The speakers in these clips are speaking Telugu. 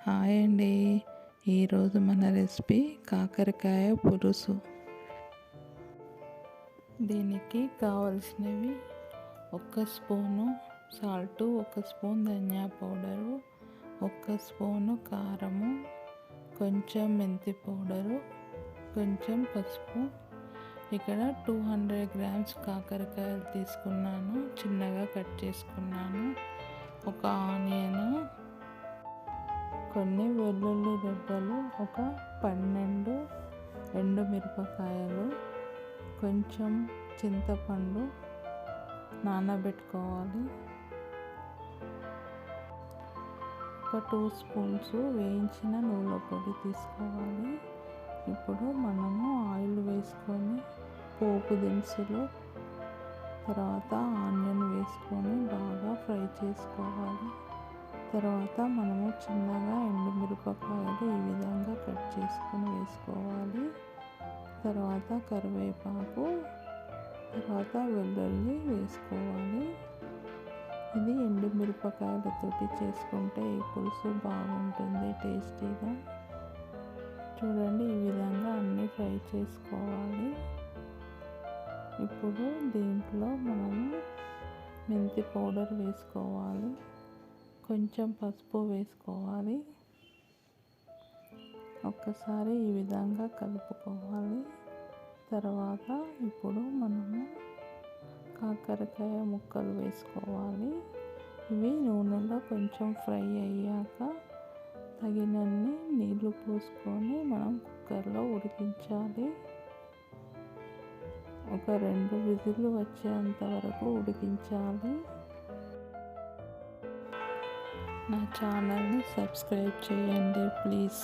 హాయ్ అండి. ఈరోజు మన రెసిపీ కాకరకాయ పులుసు. దీనికి కావలసినవి 1 స్పూను సాల్టు, 1 స్పూన్ ధనియా పౌడరు, 1 స్పూను కారము, కొంచెం మెంతి పౌడరు, కొంచెం పసుపు. ఇక్కడ 200 గ్రామ్స్ కాకరకాయలు తీసుకున్నాను, చిన్నగా కట్ చేసుకున్నాను. ఒక ఆనియను, కొన్ని వెల్లుల్లి రెబ్బలు, ఒక 12 ఎండుమిరపకాయలు, కొంచెం చింతపండు నానబెట్టుకోవాలి. ఒక 2 స్పూన్స్ వేయించిన నువ్వుల పొడి తీసుకోవాలి. ఇప్పుడు మనము ఆయిల్ వేసుకొని పోపు దినుసులు, తర్వాత ఆనియన్ వేసుకొని బాగా ఫ్రై చేసుకోవాలి. తర్వాత మనము చిన్నగా ఎండుమిరపకాయలు ఈ విధంగా కట్ చేసుకొని వేసుకోవాలి. తర్వాత కరివేపాకు, తర్వాత వెల్లుల్లి వేసుకోవాలి. ఇది ఎండుమిరపకాయలతోటి చేసుకుంటే ఈ పులుసు బాగుంటుంది టేస్టీగా. చూడండి, ఈ విధంగా అన్నీ ఫ్రై చేసుకోవాలి. ఇప్పుడు దీంట్లో మనము మెంతి పౌడర్ వేసుకోవాలి, కొంచెం పసుపు వేసుకోవాలి. ఒక్కసారి ఈ విధంగా కలుపుకోవాలి. తర్వాత ఇప్పుడు మనము కాకరకాయ ముక్కలు వేసుకోవాలి. ఇవి నూనెలో కొంచెం ఫ్రై అయ్యాక తగినన్ని నీళ్లు పోసుకొని మనం కుక్కర్లో ఉడికించాలి. ఒక 2 విజిల్లు వచ్చేంత వరకు ఉడికించాలి. నా ఛానల్ని సబ్స్క్రైబ్ చేయండి ప్లీజ్.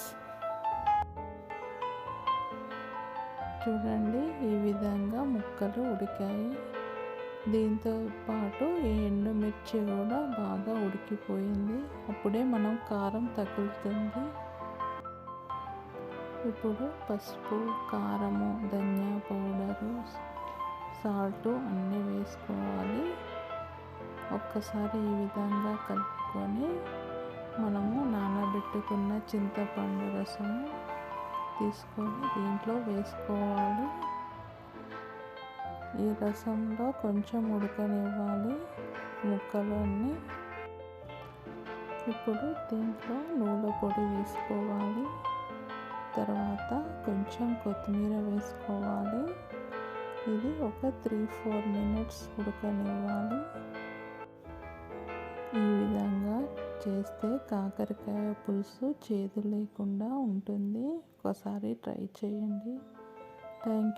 చూడండి, ఈ విధంగా ముక్కలు ఉడికాయి. దీంతో పాటు ఈ ఎండుమిర్చి కూడా బాగా ఉడికిపోయింది. అప్పుడే మనం కారం తగులుతుంది. ఇప్పుడు పసుపు, కారము, ధనియా పౌడరు, సాల్టు అన్నీ వేసుకోవాలి. ఒక్కసారి ఈ విధంగా కలుపుకొని మనము నానబెట్టుకున్న చింతపండు రసం తీసుకొని దీంట్లో వేసుకోవాలి. ఈ రసంలో కొంచెం ఉడకనివ్వాలి ముక్కలన్నీ. ఇప్పుడు దీంట్లో నువ్వుల పొడి వేసుకోవాలి. తర్వాత కొంచెం కొత్తిమీర వేసుకోవాలి. ఇది ఒక 3-4 మినిట్స్ ఉడకనివ్వాలి. ఈ విధంగా చేస్తే కాకరకాయ పులుసు చేదు లేకుండా ఉంటుంది. ఒకసారి ట్రై చేయండి. Thank you.